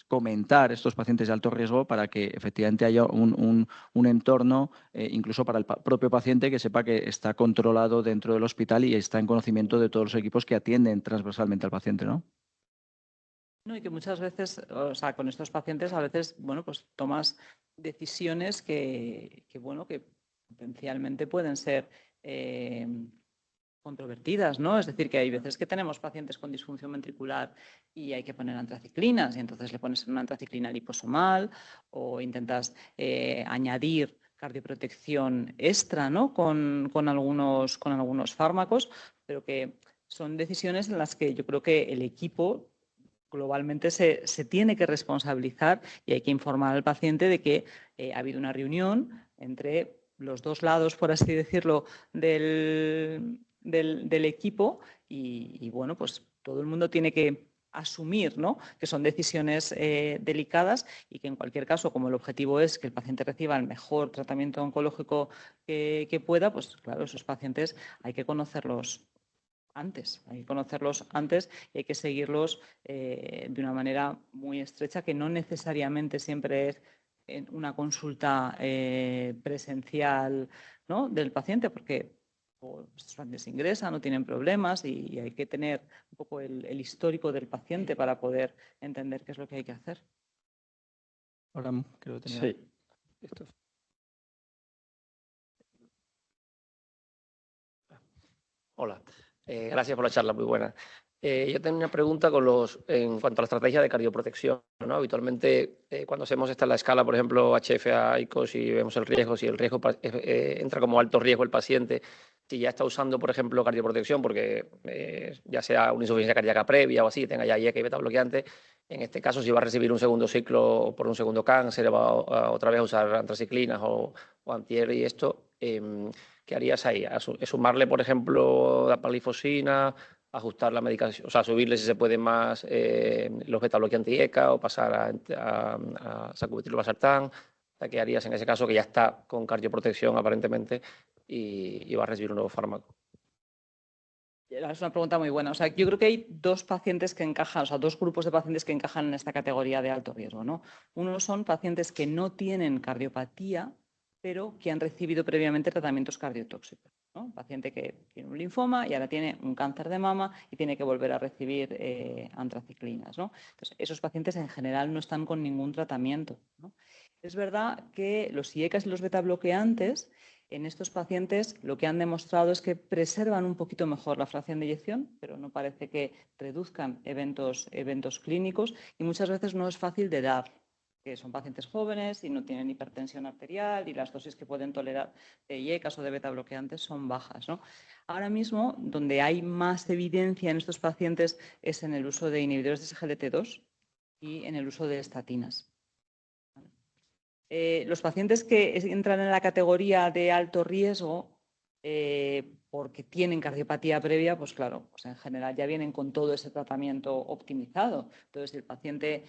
comentar estos pacientes de alto riesgo para que efectivamente haya un entorno, incluso para el propio paciente, que sepa que está controlado dentro del hospital y está en conocimiento de todos los equipos que atienden transversalmente al paciente, ¿no? No, y que muchas veces, o sea, con estos pacientes a veces, bueno, pues tomas decisiones que bueno, que potencialmente pueden ser controvertidas, ¿no? Es decir, que hay veces que tenemos pacientes con disfunción ventricular y hay que poner antraciclinas y entonces le pones una antraciclina liposomal o intentas añadir cardioprotección extra, ¿no? Con algunos fármacos, pero que son decisiones en las que yo creo que el equipo globalmente se tiene que responsabilizar y hay que informar al paciente de que ha habido una reunión entre los dos lados, por así decirlo, del equipo y, bueno, pues todo el mundo tiene que asumir, ¿no?, que son decisiones delicadas y que en cualquier caso, como el objetivo es que el paciente reciba el mejor tratamiento oncológico que pueda, pues claro, esos pacientes hay que conocerlos antes, hay que conocerlos antes y hay que seguirlos de una manera muy estrecha, que no necesariamente siempre es en una consulta presencial, ¿no?, del paciente, porque estos pacientes ingresan, no tienen problemas y hay que tener un poco el histórico del paciente para poder entender qué es lo que hay que hacer. Ahora creo que tenía... Sí. Esto. Hola, gracias por la charla, muy buena. Yo tengo una pregunta en cuanto a la estrategia de cardioprotección, ¿no? Habitualmente, cuando hacemos esta en la escala, por ejemplo, HFA, ICOS, y vemos el riesgo, si el riesgo entra como alto riesgo el paciente, si ya está usando, por ejemplo, cardioprotección, porque ya sea una insuficiencia cardíaca previa o así, tenga ya IECA y beta bloqueante, en este caso, si va a recibir un segundo ciclo por un segundo cáncer, va otra vez a usar antraciclinas o antier y esto, ¿qué harías ahí? ¿Es sumarle, por ejemplo, la palifosina, ajustar la medicación, o sea, subirle si se puede más los beta-bloqueantes IECA o pasar a sacubitril/valsartán? ¿Qué harías en ese caso que ya está con cardioprotección aparentemente y va a recibir un nuevo fármaco? Es una pregunta muy buena. O sea, yo creo que hay dos pacientes que encajan, o sea, dos grupos de pacientes que encajan en esta categoría de alto riesgo, ¿no? Uno son pacientes que no tienen cardiopatía, pero que han recibido previamente tratamientos cardiotóxicos, ¿no? Un paciente que tiene un linfoma y ahora tiene un cáncer de mama y tiene que volver a recibir antraciclinas, ¿no? Entonces, esos pacientes en general no están con ningún tratamiento, ¿no? Es verdad que los IECAs y los betabloqueantes en estos pacientes lo que han demostrado es que preservan un poquito mejor la fracción de eyección, pero no parece que reduzcan eventos clínicos y muchas veces no es fácil de dar, que son pacientes jóvenes y no tienen hipertensión arterial y las dosis que pueden tolerar de IECAs o de betabloqueantes son bajas, ¿no? Ahora mismo, donde hay más evidencia en estos pacientes es en el uso de inhibidores de SGLT2 y en el uso de estatinas. Los pacientes que entran en la categoría de alto riesgo porque tienen cardiopatía previa, pues claro, pues en general ya vienen con todo ese tratamiento optimizado. Entonces, si el paciente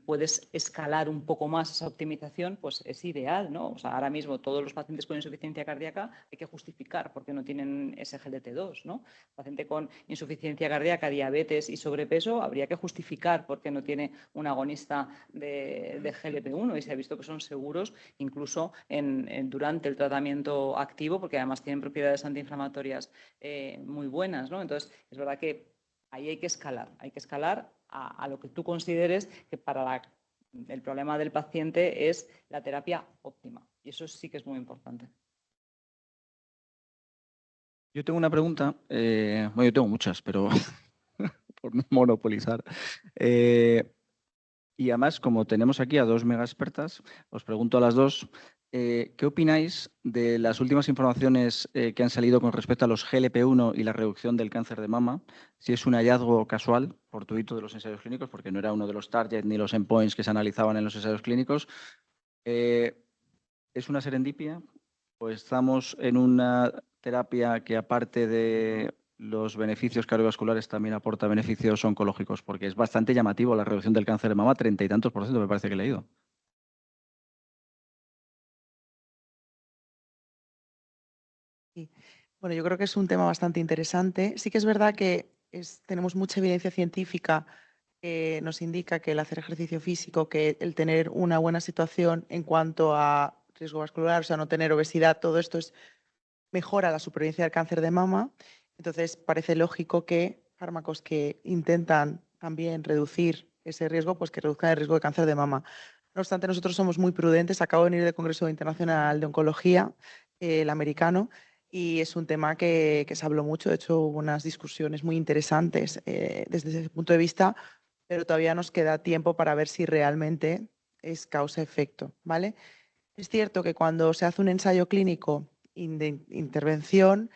puedes escalar un poco más esa optimización, pues es ideal, ¿no? O sea, ahora mismo todos los pacientes con insuficiencia cardíaca hay que justificar porque no tienen SGLT2, ¿no? El paciente con insuficiencia cardíaca, diabetes y sobrepeso, habría que justificar porque no tiene un agonista de GLP-1 y se ha visto que son seguros incluso durante el tratamiento activo, porque además tienen propiedades antiinflamatorias muy buenas, ¿no? Entonces, es verdad que ahí hay que escalar a lo que tú consideres que para el problema del paciente es la terapia óptima. Y eso sí que es muy importante. Yo tengo una pregunta, bueno, yo tengo muchas, pero por no monopolizar. Y además, como tenemos aquí a dos mega expertas, os pregunto a las dos, ¿qué opináis de las últimas informaciones que han salido con respecto a los GLP-1 y la reducción del cáncer de mama? Si es un hallazgo casual, fortuito de los ensayos clínicos, porque no era uno de los targets ni los endpoints que se analizaban en los ensayos clínicos. ¿Es una serendipia? ¿O estamos en una terapia que, aparte de los beneficios cardiovasculares, también aporta beneficios oncológicos? Porque es bastante llamativo la reducción del cáncer de mama, 30 y tantos % me parece que he leído. Sí. Bueno, yo creo que es un tema bastante interesante. Sí que es verdad que tenemos mucha evidencia científica que nos indica que el hacer ejercicio físico, que el tener una buena situación en cuanto a riesgo vascular, o sea, no tener obesidad, todo esto mejora la supervivencia del cáncer de mama. Entonces, parece lógico que fármacos que intentan también reducir ese riesgo, pues que reduzcan el riesgo de cáncer de mama. No obstante, nosotros somos muy prudentes. Acabo de venir del Congreso Internacional de Oncología, el americano, y es un tema que se habló mucho. De hecho, hubo unas discusiones muy interesantes desde ese punto de vista, pero todavía nos queda tiempo para ver si realmente es causa-efecto, ¿vale? Es cierto que cuando se hace un ensayo clínico de intervención,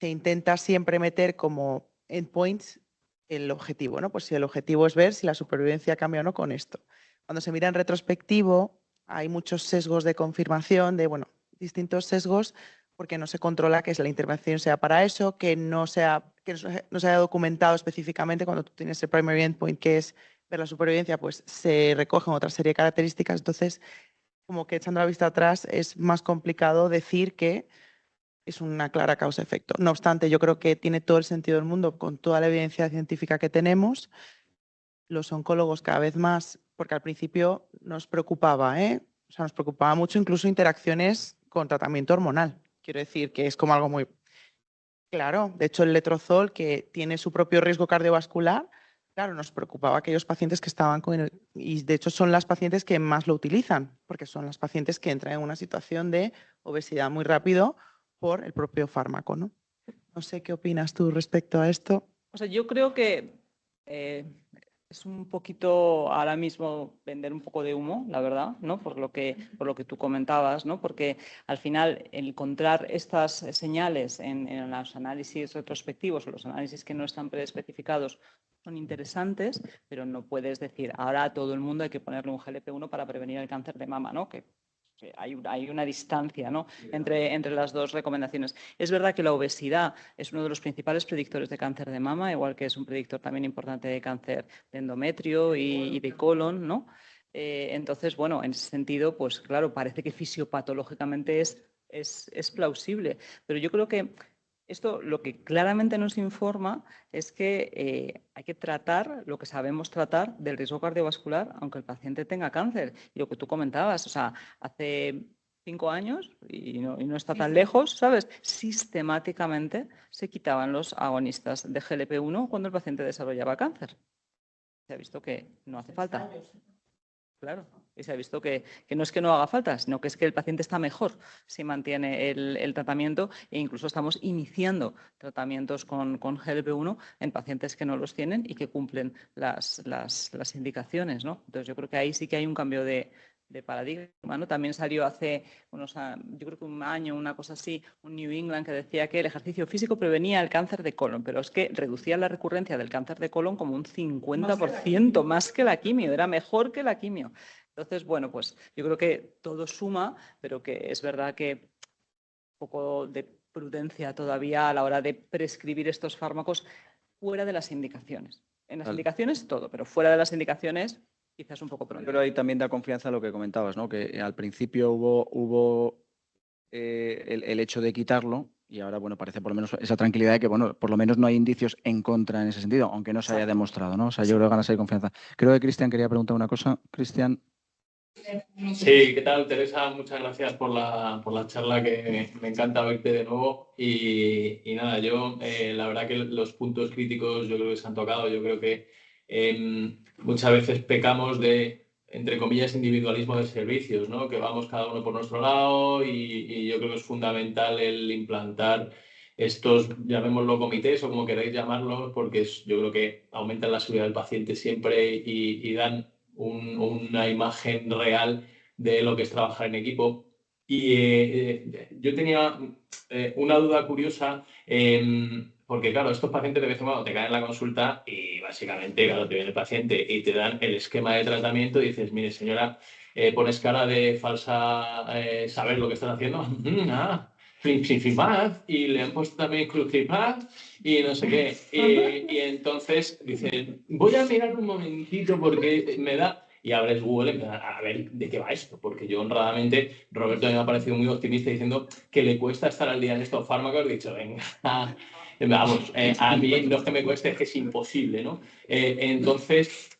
se intenta siempre meter como endpoints el objetivo, ¿no? Pues si el objetivo es ver si la supervivencia cambia o no con esto. Cuando se mira en retrospectivo, hay muchos sesgos de confirmación, distintos sesgos, porque no se controla que la intervención sea para eso, que no se haya documentado específicamente cuando tú tienes el primary endpoint, que es ver la supervivencia, pues se recogen otra serie de características. Entonces, como que echando la vista atrás, es más complicado decir que es una clara causa-efecto. No obstante, yo creo que tiene todo el sentido del mundo con toda la evidencia científica que tenemos. Los oncólogos cada vez más, porque al principio nos preocupaba, o sea, nos preocupaba mucho incluso interacciones con tratamiento hormonal. Quiero decir que es como algo muy claro. De hecho, el letrozol, que tiene su propio riesgo cardiovascular, claro, nos preocupaba aquellos pacientes que estaban con... Y de hecho son las pacientes que más lo utilizan, porque son las pacientes que entran en una situación de obesidad muy rápido por el propio fármaco, ¿no? No sé qué opinas tú respecto a esto. O sea, yo creo que es un poquito ahora mismo vender un poco de humo, la verdad, ¿no? Por lo que tú comentabas, ¿no? Porque al final encontrar estas señales en los análisis retrospectivos o los análisis que no están preespecificados son interesantes, pero no puedes decir ahora a todo el mundo hay que ponerle un GLP-1 para prevenir el cáncer de mama, ¿no? Que hay una distancia, ¿no? entre las dos recomendaciones. Es verdad que la obesidad es uno de los principales predictores de cáncer de mama, igual que es un predictor también importante de cáncer de endometrio y de colon, ¿no? Entonces, bueno, en ese sentido, pues claro, parece que fisiopatológicamente es plausible, pero yo creo que esto lo que claramente nos informa es que hay que tratar lo que sabemos tratar del riesgo cardiovascular, aunque el paciente tenga cáncer. Y lo que tú comentabas, o sea, hace 5 años, y no está tan lejos, ¿sabes? Sistemáticamente se quitaban los agonistas de GLP-1 cuando el paciente desarrollaba cáncer. Se ha visto que no hace falta. Claro, y se ha visto que no es que no haga falta, sino que es que el paciente está mejor si mantiene el tratamiento e incluso estamos iniciando tratamientos con GLP-1 en pacientes que no los tienen y que cumplen las indicaciones, ¿no? Entonces yo creo que ahí sí que hay un cambio de paradigma, ¿no? También salió hace yo creo que un año, una cosa así, un New England que decía que el ejercicio físico prevenía el cáncer de colon, pero es que reducía la recurrencia del cáncer de colon como un 50% más que la quimio, era mejor que la quimio. Entonces, bueno, pues yo creo que todo suma, pero que es verdad que un poco de prudencia todavía a la hora de prescribir estos fármacos fuera de las indicaciones. En las indicaciones todo, pero fuera de las indicaciones quizás un poco pronto. Pero ahí también da confianza lo que comentabas, ¿no? Que al principio hubo el hecho de quitarlo y ahora, bueno, parece por lo menos esa tranquilidad de que, bueno, por lo menos no hay indicios en contra en ese sentido, aunque no se haya demostrado, ¿no? O sea, yo creo que ganas ahí confianza. Creo que Cristian quería preguntar una cosa. Cristian. Sí, ¿qué tal, Teresa? Muchas gracias por la charla, que me encanta verte de nuevo. Y nada, yo la verdad que los puntos críticos yo creo que se han tocado. Yo creo que muchas veces pecamos de, entre comillas, individualismo de servicios, ¿no? Que vamos cada uno por nuestro lado y yo creo que es fundamental el implantar estos, llamémoslo comités o como queráis llamarlos, porque yo creo que aumentan la seguridad del paciente siempre y dan una imagen real de lo que es trabajar en equipo. Y yo tenía una duda curiosa, porque claro, estos pacientes de vez en cuando te caen en la consulta y básicamente, claro, te viene el paciente y te dan el esquema de tratamiento y dices, mire señora, pones cara de falsa saber lo que estás haciendo. Y le han puesto también cruciplaz y no sé qué. Y entonces dice, voy a mirar un momentito porque me da... Y abres Google y a ver de qué va esto, porque yo honradamente, Roberto me ha parecido muy optimista diciendo que le cuesta estar al día en estos fármacos. He dicho, venga, vamos, a mí no es que me cueste, es que es imposible, ¿no? Entonces,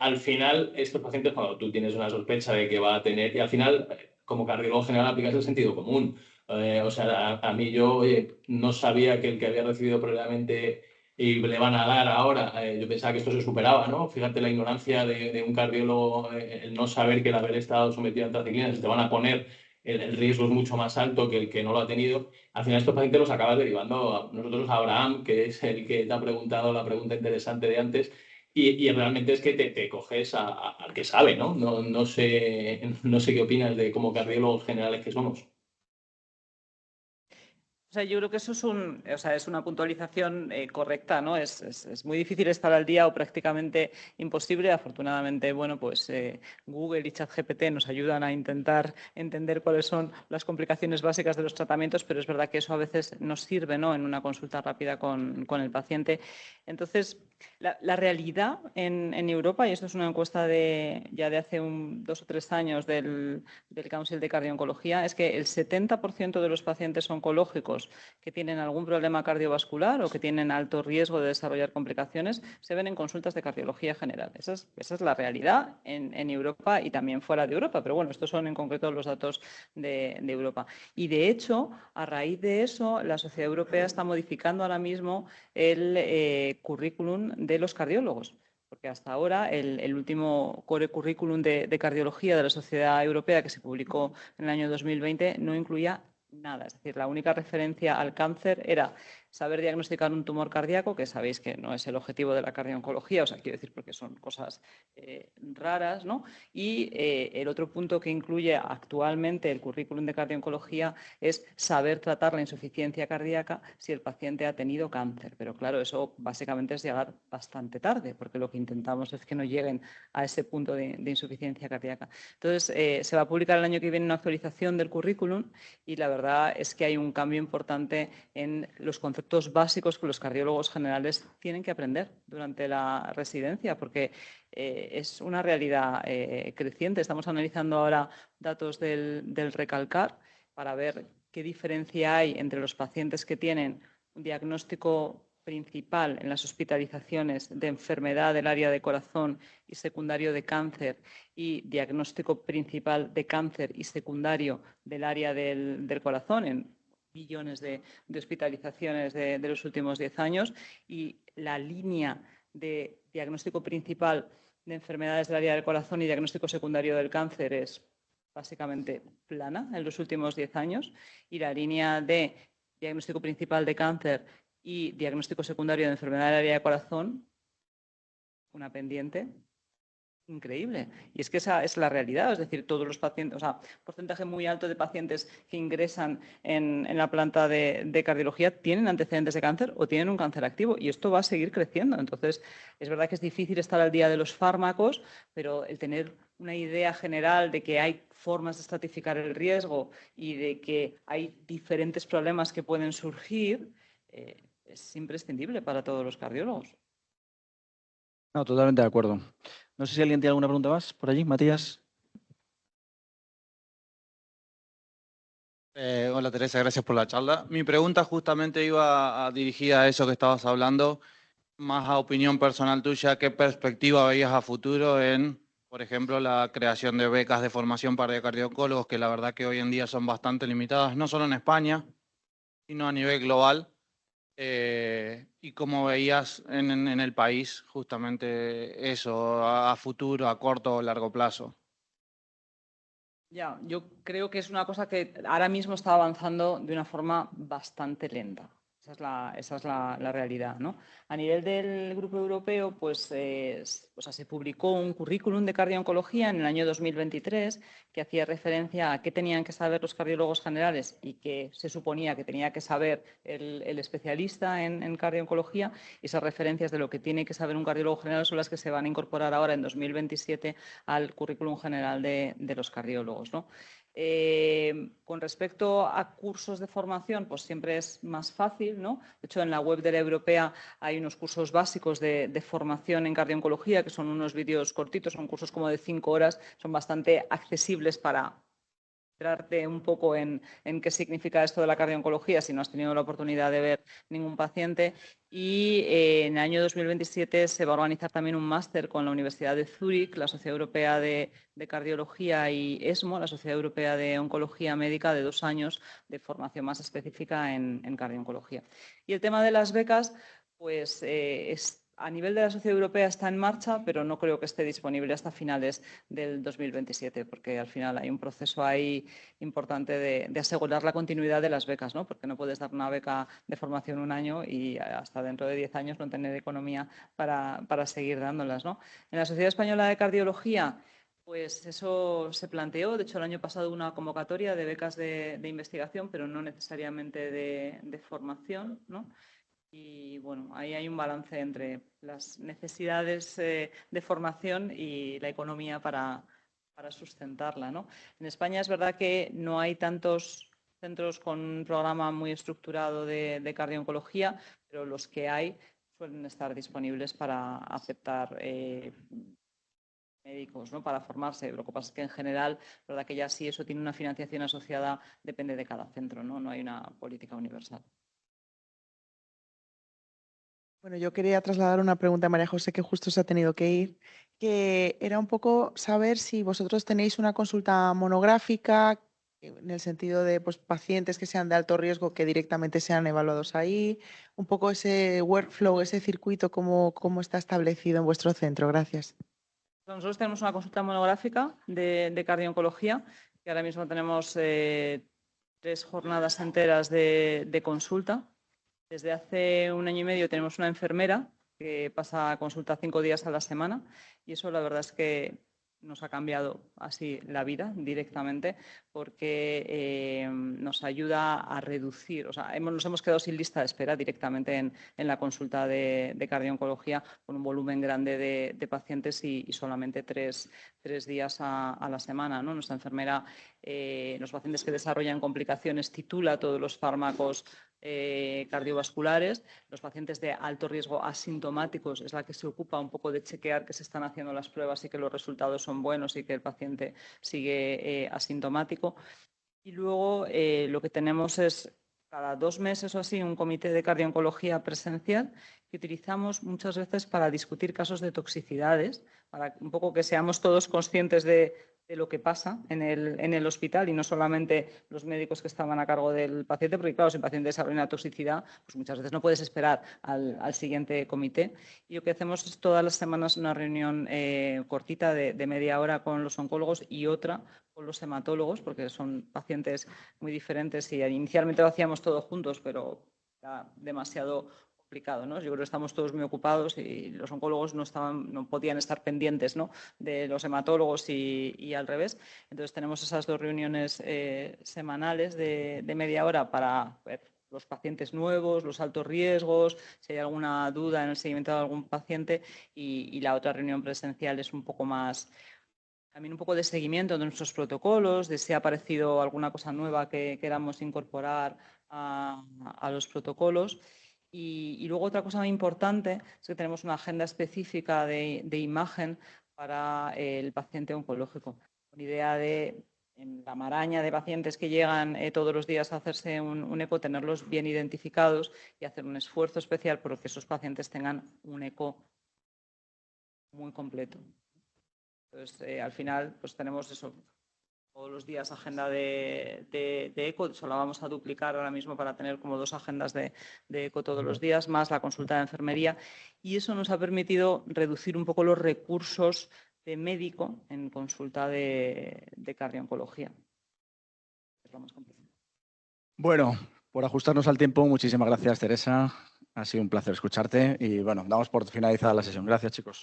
al final, estos pacientes, cuando tú tienes una sospecha de que va a tener, y al final, como cardiólogo general, aplicas el sentido común. O sea, a mí yo, oye, no sabía que el que había recibido previamente y le van a dar ahora, yo pensaba que esto se superaba, ¿no? Fíjate la ignorancia de un cardiólogo, el no saber que el haber estado sometido a antraciclinas te van a poner, el riesgo es mucho más alto que el que no lo ha tenido. Al final estos pacientes los acabas derivando nosotros a Abraham, que es el que te ha preguntado la pregunta interesante de antes, y realmente es que te coges al que sabe, ¿no? No sé qué opinas de como cardiólogos generales que somos. O sea, yo creo que eso es una puntualización correcta, ¿no? Es muy difícil estar al día o prácticamente imposible. Afortunadamente, bueno, pues Google y ChatGPT nos ayudan a intentar entender cuáles son las complicaciones básicas de los tratamientos, pero es verdad que eso a veces nos sirve, ¿no? En una consulta rápida con el paciente. Entonces, la realidad en Europa, y esto es una encuesta ya de hace 2 o 3 años del Council de Cardio-Oncología, es que el 70% de los pacientes oncológicos que tienen algún problema cardiovascular o que tienen alto riesgo de desarrollar complicaciones se ven en consultas de cardiología general. Esa es la realidad en Europa y también fuera de Europa, pero bueno, estos son en concreto los datos de Europa. Y de hecho, a raíz de eso, la Sociedad Europea está modificando ahora mismo el currículum de los cardiólogos. Porque hasta ahora el último core currículum de cardiología de la Sociedad Europea que se publicó en el año 2020 no incluía nada. Es decir, la única referencia al cáncer era saber diagnosticar un tumor cardíaco, que sabéis que no es el objetivo de la cardio-oncología, o sea, quiero decir porque son cosas raras, ¿no? Y el otro punto que incluye actualmente el currículum de cardio-oncología es saber tratar la insuficiencia cardíaca si el paciente ha tenido cáncer. Pero claro, eso básicamente es llegar bastante tarde, porque lo que intentamos es que no lleguen a ese punto de insuficiencia cardíaca. Entonces, se va a publicar el año que viene una actualización del currículum y la verdad es que hay un cambio importante en los conceptos básicos que los cardiólogos generales tienen que aprender durante la residencia, porque es una realidad creciente. Estamos analizando ahora datos del Recalcar para ver qué diferencia hay entre los pacientes que tienen un diagnóstico principal en las hospitalizaciones de enfermedad del área de corazón y secundario de cáncer y diagnóstico principal de cáncer y secundario del área del corazón en millones de hospitalizaciones de los últimos 10 años y la línea de diagnóstico principal de enfermedades del área del corazón y diagnóstico secundario del cáncer es básicamente plana en los últimos 10 años y la línea de diagnóstico principal de cáncer y diagnóstico secundario de enfermedad del área del corazón, una pendiente increíble. Y es que esa es la realidad, es decir, todos los pacientes, o sea, un porcentaje muy alto de pacientes que ingresan en la planta de cardiología tienen antecedentes de cáncer o tienen un cáncer activo y esto va a seguir creciendo. Entonces, es verdad que es difícil estar al día de los fármacos, pero el tener una idea general de que hay formas de estratificar el riesgo y de que hay diferentes problemas que pueden surgir es imprescindible para todos los cardiólogos. No, totalmente de acuerdo. No sé si alguien tiene alguna pregunta más por allí, Matías. Hola Teresa, gracias por la charla. Mi pregunta justamente iba dirigida a eso que estabas hablando, más a opinión personal tuya, ¿qué perspectiva veías a futuro en, por ejemplo, la creación de becas de formación para cardiólogos, que la verdad que hoy en día son bastante limitadas, no solo en España, sino a nivel global? ¿Y cómo veías en el país justamente eso, a futuro, a corto o largo plazo? Ya, yo creo que es una cosa que ahora mismo está avanzando de una forma bastante lenta. Esa es la realidad, ¿no? A nivel del Grupo Europeo, pues, o sea, se publicó un currículum de cardio-oncología en el año 2023 que hacía referencia a qué tenían que saber los cardiólogos generales y qué se suponía que tenía que saber el especialista en cardio-oncología. Y esas referencias de lo que tiene que saber un cardiólogo general son las que se van a incorporar ahora en 2027 al currículum general de los cardiólogos, ¿no? Con respecto a cursos de formación, pues siempre es más fácil, ¿no? De hecho, en la web de la Europea hay unos cursos básicos de formación en cardio-oncología, que son unos vídeos cortitos, son cursos como de 5 horas, son bastante accesibles para centrarte un poco en qué significa esto de la cardio-oncología si no has tenido la oportunidad de ver ningún paciente. Y en el año 2027 se va a organizar también un máster con la Universidad de Zúrich, la Sociedad Europea de Cardiología y ESMO, la Sociedad Europea de Oncología Médica, de 2 años de formación más específica en cardio-oncología. Y el tema de las becas, pues a nivel de la Sociedad Europea está en marcha, pero no creo que esté disponible hasta finales del 2027, porque al final hay un proceso ahí importante de asegurar la continuidad de las becas, ¿no? Porque no puedes dar una beca de formación un año y hasta dentro de 10 años no tener economía para seguir dándolas, ¿no? En la Sociedad Española de Cardiología, Pues eso se planteó. De hecho, el año pasado hubo una convocatoria de becas de investigación, pero no necesariamente de formación, ¿no? Y bueno, ahí hay un balance entre las necesidades de formación y la economía para sustentarla, ¿no? En España es verdad que no hay tantos centros con un programa muy estructurado de cardiooncología, pero los que hay suelen estar disponibles para aceptar médicos, ¿no? Para formarse. Lo que pasa es que en general, verdad que ya sí eso tiene una financiación asociada, depende de cada centro, ¿no? No hay una política universal. Bueno, yo quería trasladar una pregunta a María José, que justo se ha tenido que ir, que era un poco saber si vosotros tenéis una consulta monográfica, en el sentido de pues, pacientes que sean de alto riesgo que directamente sean evaluados ahí, un poco ese workflow, ese circuito, cómo está establecido en vuestro centro. Gracias. Nosotros tenemos una consulta monográfica de cardiooncología, que ahora mismo tenemos 3 jornadas enteras de consulta. Desde hace 1 año y medio tenemos una enfermera que pasa consulta 5 días a la semana y eso la verdad es que nos ha cambiado así la vida directamente porque nos ayuda a reducir, o sea, nos hemos quedado sin lista de espera directamente en la consulta de cardiooncología con un volumen grande de pacientes y solamente 3 días a la semana, ¿no? Nuestra enfermera, los pacientes que desarrollan complicaciones, titula todos los fármacos cardiovasculares. Los pacientes de alto riesgo asintomáticos es la que se ocupa un poco de chequear que se están haciendo las pruebas y que los resultados son buenos y que el paciente sigue asintomático. Y luego lo que tenemos es cada 2 meses o así un comité de cardiooncología presencial que utilizamos muchas veces para discutir casos de toxicidades, para un poco que seamos todos conscientes de lo que pasa en el hospital y no solamente los médicos que estaban a cargo del paciente, porque claro, si el paciente desarrolla una toxicidad, pues muchas veces no puedes esperar al siguiente comité. Y lo que hacemos es todas las semanas una reunión cortita de media hora con los oncólogos y otra con los hematólogos, porque son pacientes muy diferentes y inicialmente lo hacíamos todos juntos, pero era demasiado complicado, ¿no? Yo creo que estamos todos muy ocupados y los oncólogos no podían estar pendientes, ¿no? De los hematólogos y al revés. Entonces tenemos esas 2 reuniones semanales de media hora para ver los pacientes nuevos, los altos riesgos, si hay alguna duda en el seguimiento de algún paciente y la otra reunión presencial es un poco más, también un poco de seguimiento de nuestros protocolos, de si ha aparecido alguna cosa nueva que queramos incorporar a los protocolos. Y luego otra cosa muy importante es que tenemos una agenda específica de imagen para el paciente oncológico, con idea de, en la maraña de pacientes que llegan todos los días a hacerse un eco, tenerlos bien identificados y hacer un esfuerzo especial por que esos pacientes tengan un eco muy completo. Entonces, al final, pues tenemos eso, todos los días agenda de eco, eso la vamos a duplicar ahora mismo para tener como 2 agendas de eco todos los días, más la consulta de enfermería. Y eso nos ha permitido reducir un poco los recursos de médico en consulta de cardiooncología. Es lo más complicado. Bueno, por ajustarnos al tiempo, muchísimas gracias, Teresa. Ha sido un placer escucharte y bueno, damos por finalizada la sesión. Gracias, chicos.